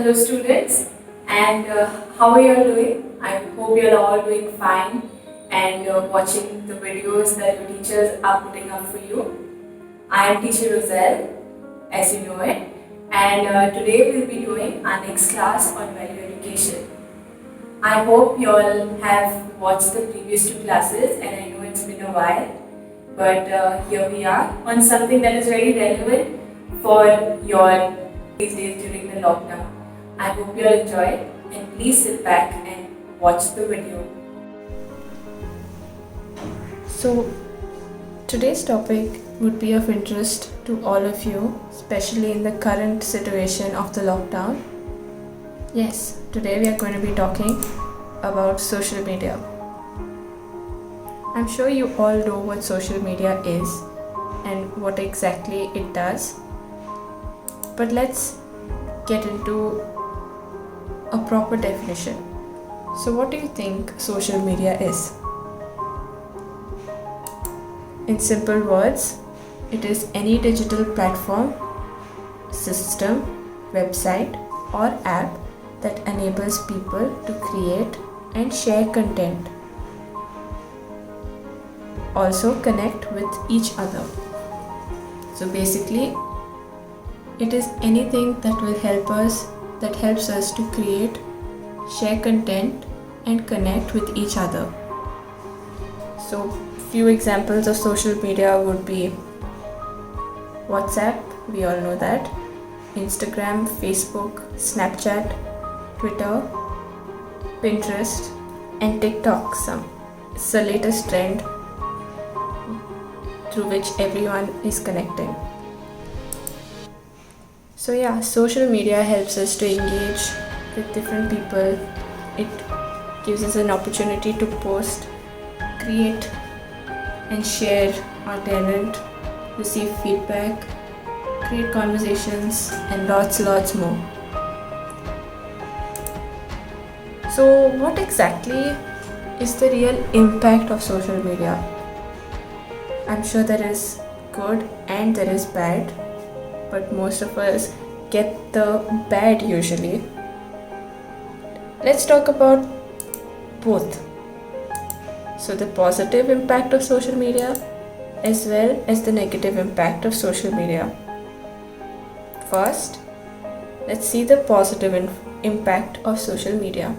Hello students, and how are you all doing? I hope you are all doing fine and watching the videos that your teachers are putting up for you. I am teacher Roselle, as you know it, and today we'll be doing our next class on value education. I hope you all have watched the previous two classes, and I know it's been a while, but here we are on something that is very relevant for your these days during the lockdown. I hope you all enjoy it, and please sit back and watch the video. So, today's topic would be of interest to all of you, especially in the current situation of the lockdown. Yes, today we are going to be talking about social media. I'm sure you all know what social media is and what exactly it does. But let's get into a proper definition. So, what do you think social media is? In simple words, it is any digital platform, system, website, or app that enables people to create and share content. Also connect with each other. So basically, it is anything that helps us to create, share content, and connect with each other. So few examples of social media would be WhatsApp, we all know that, Instagram, Facebook, Snapchat, Twitter, Pinterest, and TikTok. It's the latest trend through which everyone is connecting. So yeah, social media helps us to engage with different people. It gives us an opportunity to post, create, and share our talent, receive feedback, create conversations, and lots more. So what exactly is the real impact of social media? I'm sure there is good and there is bad, but most of us get the bad usually. Let's talk about both. So the positive impact of social media as well as the negative impact of social media. First, let's see the positive impact of social media.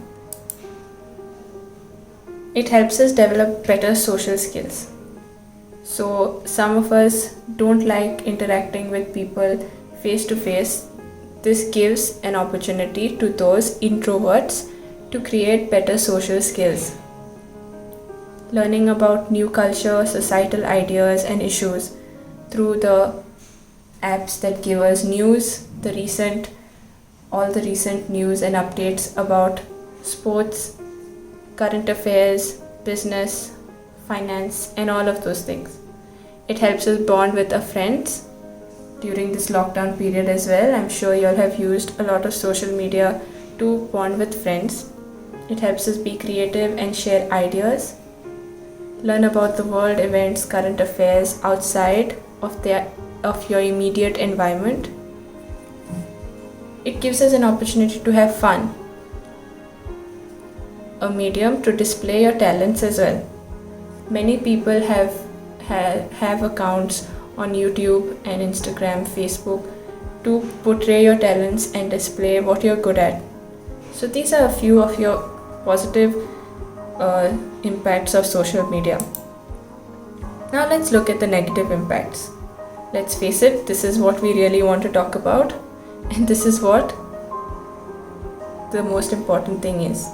It helps us develop better social skills. So some of us don't like interacting with people face to face. This gives an opportunity to those introverts to create better social skills. Learning about new culture, societal ideas, and issues through the apps that give us news, all the recent news and updates about sports, current affairs, business, finance, and all of those things. It helps us bond with our friends during this lockdown period as well. I'm sure you all have used a lot of social media to bond with friends. It helps us be creative and share ideas, learn about the world events, current affairs outside of your immediate environment. It gives us an opportunity to have fun, a medium to display your talents as well. Many people have accounts on YouTube and Instagram, Facebook to portray your talents and display what you're good at. So these are a few of your positive impacts of social media. Now let's look at the negative impacts. Let's face it, this is what we really want to talk about, and this is what the most important thing is.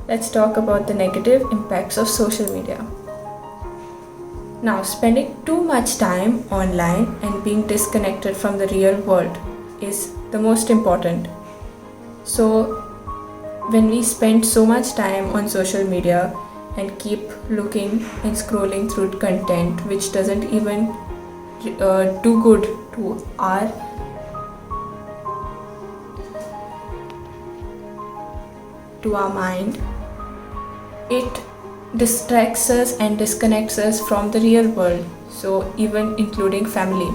Let's talk about the negative impacts of social media. Now, spending too much time online and being disconnected from the real world is the most important. So, when we spend so much time on social media and keep looking and scrolling through content which doesn't even do good to our mind, it distracts us and disconnects us from the real world, so even including family.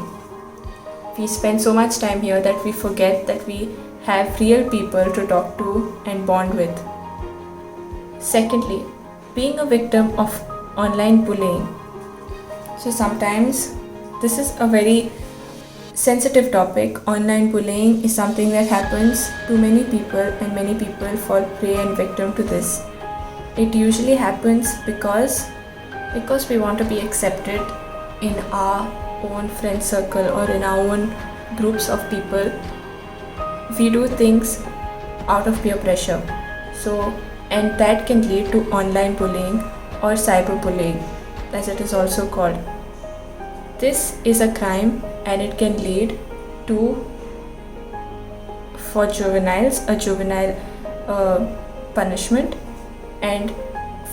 We spend so much time here that we forget that we have real people to talk to and bond with. Secondly, being a victim of online bullying. So sometimes this is a very sensitive topic. Online bullying is something that happens to many people, and many people fall prey and victim to this. It usually happens because we want to be accepted in our own friend circle or in our own groups of people. We do things out of peer pressure. And that can lead to online bullying or cyberbullying, as it is also called. This is a crime, and it can lead to, for juveniles, a juvenile punishment, and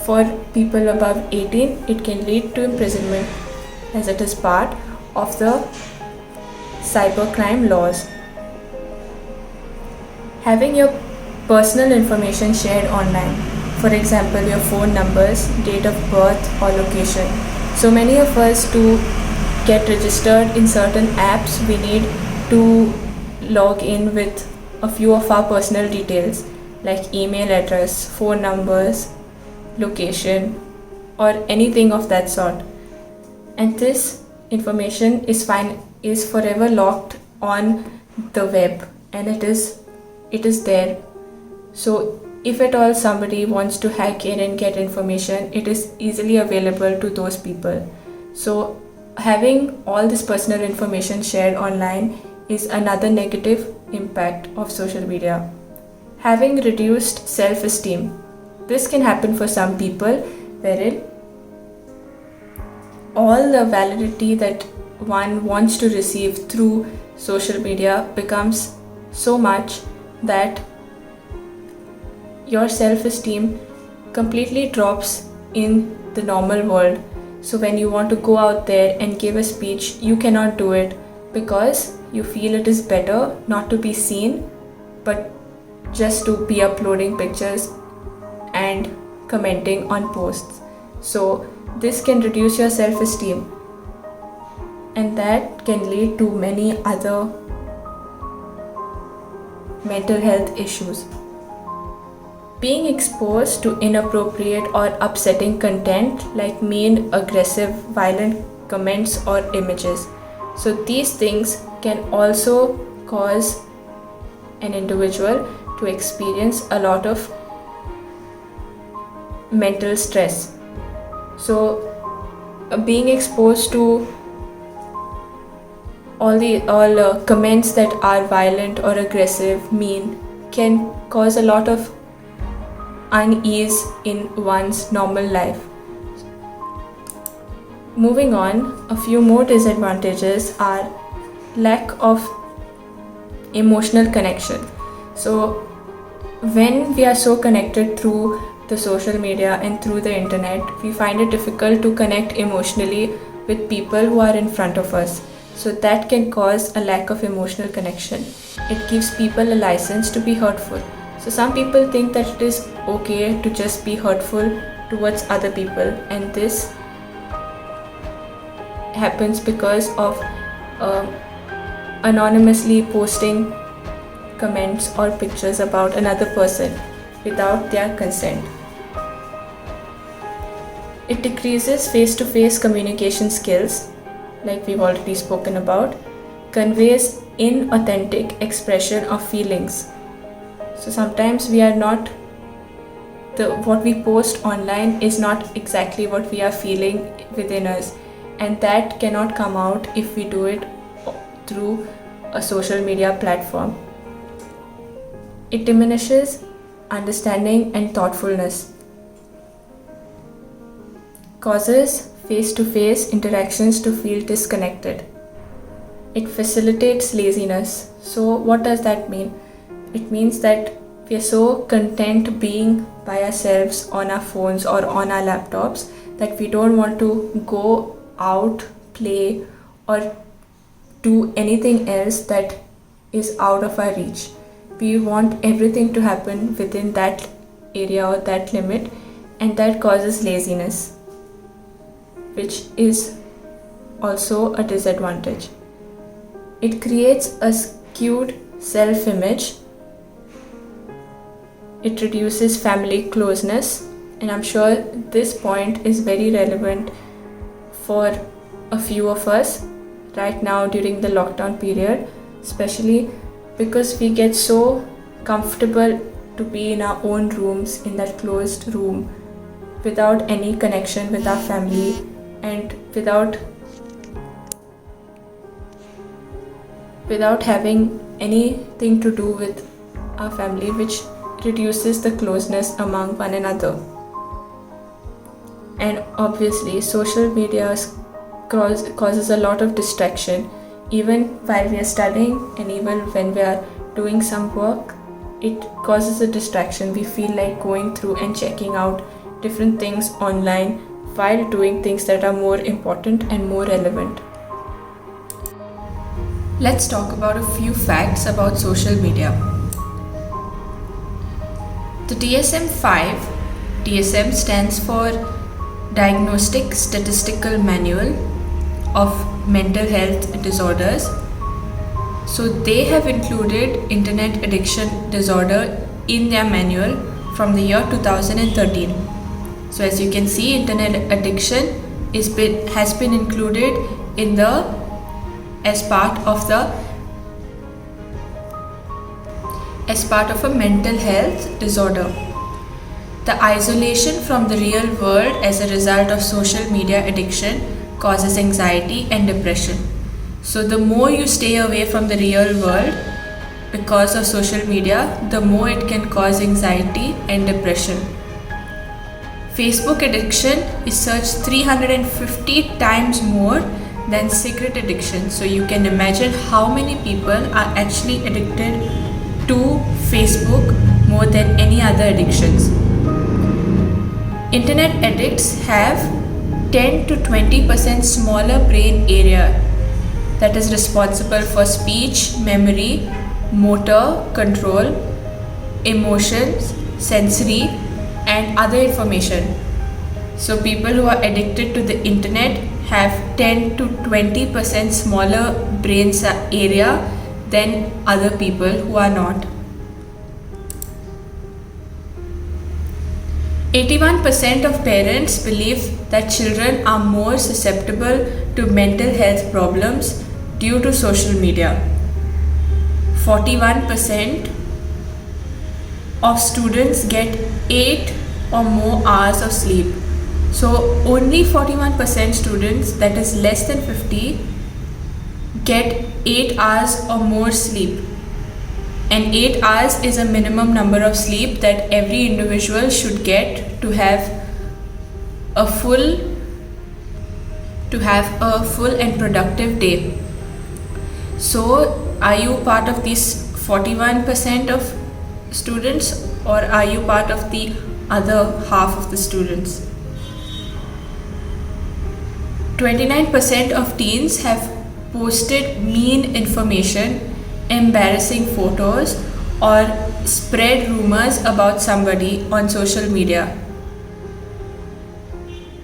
for people above 18 it can lead to imprisonment, as it is part of the cybercrime laws. Having your personal information shared online, for example your phone numbers, date of birth or location. So many of us, to get registered in certain apps, we need to log in with a few of our personal details like email address, phone numbers, location, or anything of that sort. And this information is forever locked on the web, and it is there. So if at all somebody wants to hack in and get information, it is easily available to those people. So having all this personal information shared online is another negative impact of social media. Having reduced self-esteem. This can happen for some people, wherein all the validity that one wants to receive through social media becomes so much that your self-esteem completely drops in the normal world. So when you want to go out there and give a speech, you cannot do it because you feel it is better not to be seen, but just to be uploading pictures and commenting on posts. So this can reduce your self-esteem, and that can lead to many other mental health issues. Being exposed to inappropriate or upsetting content like mean, aggressive, violent comments or images. So these things can also cause an individual to experience a lot of mental stress. So being exposed to all comments that are violent or aggressive, mean, can cause a lot of unease in one's normal life. Moving on, a few more disadvantages are lack of emotional connection. So when we are so connected through the social media and through the internet, we find it difficult to connect emotionally with people who are in front of us. So that can cause a lack of emotional connection. It gives people a license to be hurtful. So some people think that it is okay to just be hurtful towards other people, and this happens because of anonymously posting comments or pictures about another person without their consent. It decreases face-to-face communication skills, like we've already spoken about, conveys inauthentic expression of feelings. So sometimes what we post online is not exactly what we are feeling within us, and that cannot come out if we do it through a social media platform. It diminishes understanding and thoughtfulness, causes face-to-face interactions to feel disconnected. It facilitates laziness. So what does that mean? It means that we are so content being by ourselves on our phones or on our laptops that we don't want to go out, play, or do anything else that is out of our reach. We want everything to happen within that area or that limit, and that causes laziness, which is also a disadvantage. It creates a skewed self-image it reduces family closeness, and I'm sure this point is very relevant for a few of us right now during the lockdown period, especially because we get so comfortable to be in our own rooms, in that closed room, without any connection with our family and without having anything to do with our family, which reduces the closeness among one another. And obviously, social media causes a lot of distraction. Even while we are studying and even when we are doing some work, it causes a distraction. We feel like going through and checking out different things online while doing things that are more important and more relevant. Let's talk about a few facts about social media. The DSM-5, DSM stands for Diagnostic Statistical Manual of Mental Health Disorders. So they have included internet addiction disorder in their manual from the year 2013. So as you can see, internet addiction has been included in as part of a mental health disorder. The isolation from the real world as a result of social media addiction causes anxiety and depression. So the more you stay away from the real world because of social media, the more it can cause anxiety and depression. Facebook addiction is searched 350 times more than cigarette addiction. So you can imagine how many people are actually addicted to Facebook more than any other addictions. Internet addicts have 10 to 20% smaller brain area that is responsible for speech, memory, motor, control, emotions, sensory, and other information. So people who are addicted to the internet have 10 to 20% smaller brain area than other people who are not. 81% of parents believe that children are more susceptible to mental health problems due to social media. 41% of students get 8 or more hours of sleep. So only 41% students, that is less than 50, get 8 hours or more sleep. And 8 hours is a minimum number of sleep that every individual should get to have a full and productive day. So are you part of these 41% of students, or are you part of the other half of the students? 29% of teens have posted mean information, embarrassing photos, or spread rumors about somebody on social media.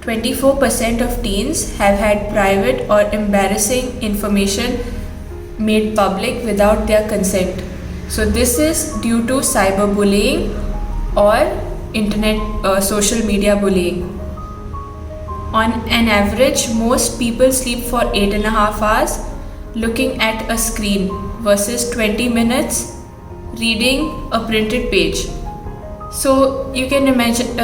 24% of teens have had private or embarrassing information made public without their consent. So this is due to cyberbullying or social media bullying. On an average, most people sleep for 8.5 hours looking at a screen versus 20 minutes reading a printed page. So you can imagine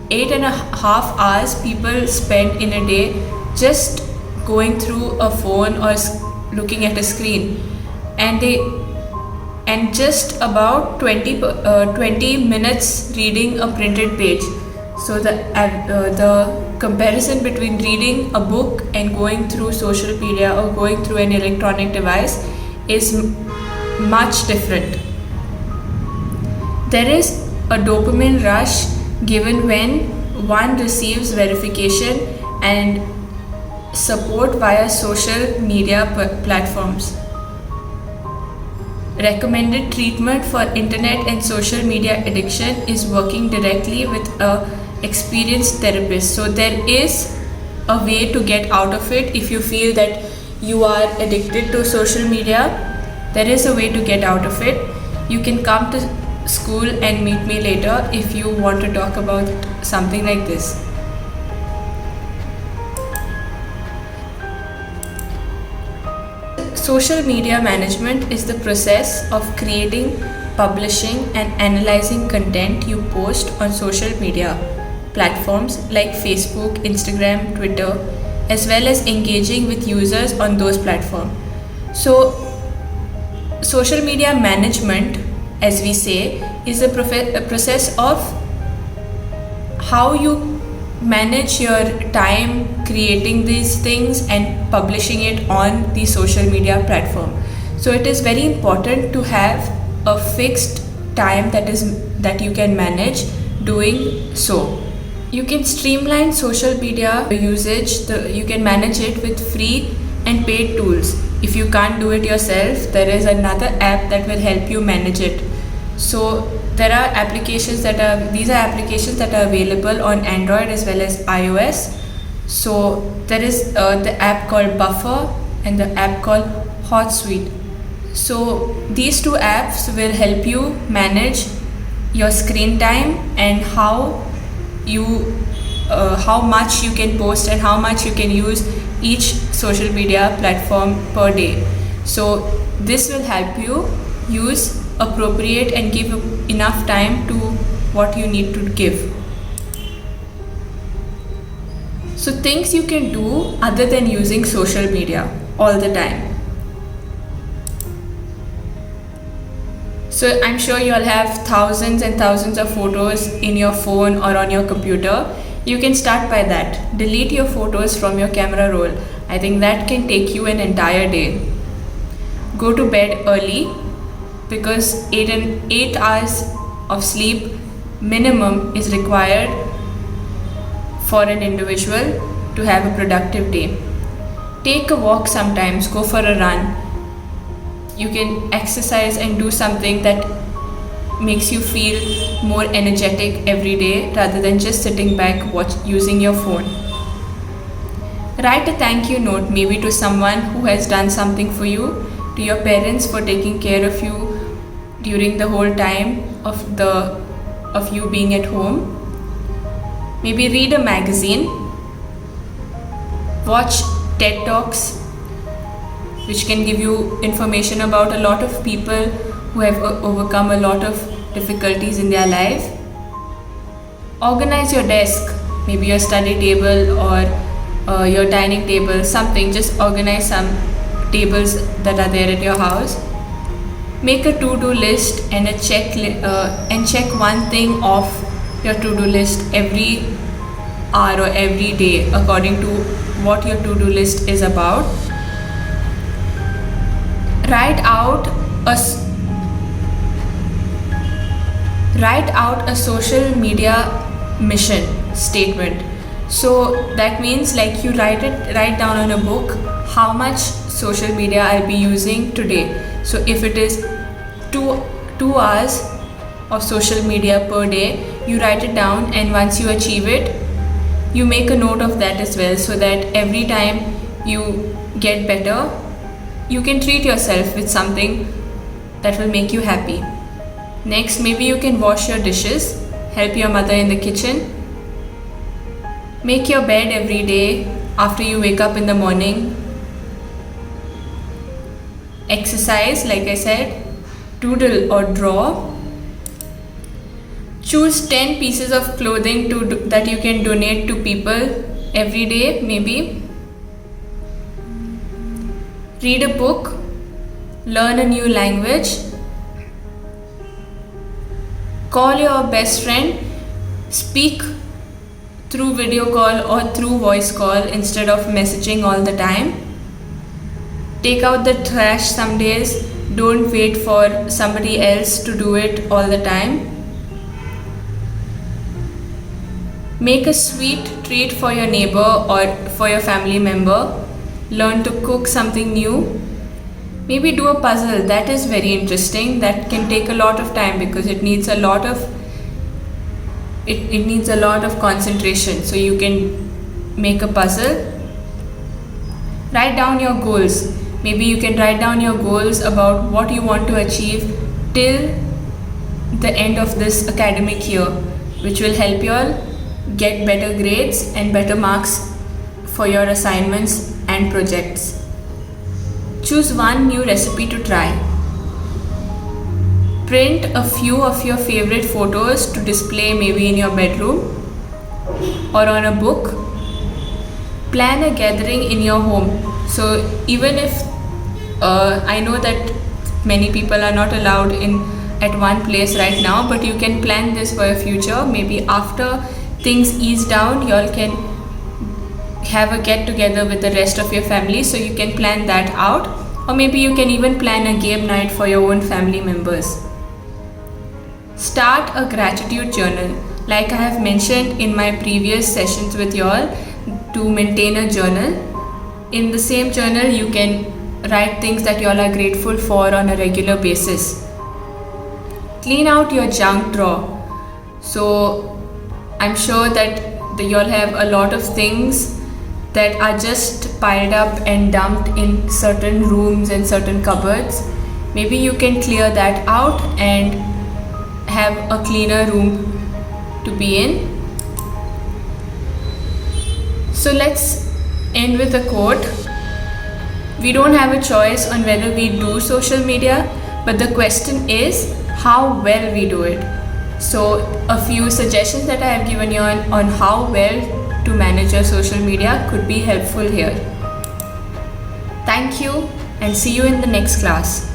8.5 hours people spend in a day just going through a phone or looking at a screen, and just about 20 minutes reading a printed page. So the comparison between reading a book and going through social media or going through an electronic device is much different. There is a dopamine rush given when one receives verification and support via social media platforms. Recommended treatment for internet and social media addiction is working directly with a experienced therapist. So there is a way to get out of it. If you feel that you are addicted to social media, there is a way to get out of it. You can come to school and meet me later if you want to talk about something like this. Social media management is the process of creating, publishing, and analyzing content you post on social media platforms like Facebook, Instagram, Twitter, as well as engaging with users on those platforms. So, social media management, as we say, is a process of how you manage your time creating these things and publishing it on the social media platform. So it is very important to have a fixed time that you can manage doing so. You can streamline social media usage. You can manage it with free and paid tools. If you can't do it yourself, there is another app that will help you manage it. So there are applications that are available on Android as well as iOS. So there is the app called Buffer and the app called HotSuite. So these two apps will help you manage your screen time and how much you can post and how much you can use each social media platform per day. So this will help you use appropriate and give enough time to what you need to give. So things you can do other than using social media all the time. So I'm sure you all have thousands and thousands of photos in your phone or on your computer. You can start by that. Delete your photos from your camera roll. I think that can take you an entire day. Go to bed early, because 8 hours of sleep minimum is required for an individual to have a productive day. Take a walk sometimes, go for a run. You can exercise and do something that makes you feel more energetic every day rather than just sitting back using your phone. Write a thank you note, maybe to someone who has done something for you, to your parents for taking care of you during the whole time of you being at home. Maybe read a magazine, watch TED Talks, which can give you information about a lot of people who have overcome a lot of difficulties in their life. Organize your desk, maybe your study table or your dining table, something. Just organize some tables that are there at your house. Make a to-do list and check one thing off your to-do list every hour or every day according to what your to-do list is about. Write out a social media mission statement. So that means like you write down on a book how much social media I'll be using today. So if it is 2 hours of social media per day, you write it down, and once you achieve it, you make a note of that as well, so that every time you get better, you can treat yourself with something that will make you happy. Next, maybe you can wash your dishes, help your mother in the kitchen, make your bed every day after you wake up in the morning, exercise, like I said, doodle or draw. Choose 10 pieces of clothing that you can donate to people every day, maybe. Read a book, learn a new language, call your best friend, speak through video call or through voice call instead of messaging all the time. Take out the trash some days. Don't wait for somebody else to do it all the time. Make a sweet treat for your neighbor or for your family member. Learn to cook something new. Maybe do a puzzle. That is very interesting. That can take a lot of time because it needs a lot of concentration. So you can make a puzzle. Write down your goals. Maybe you can write down your goals about what you want to achieve till the end of this academic year, which will help you all get better grades and better marks for your assignments and projects. Choose one new recipe to try. Print a few of your favorite photos to display maybe in your bedroom or on a book. Plan a gathering in your home. So even if I know that many people are not allowed in at one place right now, but you can plan this for your future. Maybe after things ease down, you all can have a get together with the rest of your family, so you can plan that out. Or maybe you can even plan a game night for your own family members. Start a gratitude journal. Like I have mentioned in my previous sessions with you all, to maintain a journal. In the same journal, you can write things that you all are grateful for on a regular basis. Clean out your junk drawer. So I'm sure that you all have a lot of things that are just piled up and dumped in certain rooms and certain cupboards. Maybe you can clear that out and have a cleaner room to be in. So let's end with a quote. We don't have a choice on whether we do social media, but the question is how well we do it. So a few suggestions that I have given you on how well to manage your social media could be helpful here. Thank you and see you in the next class.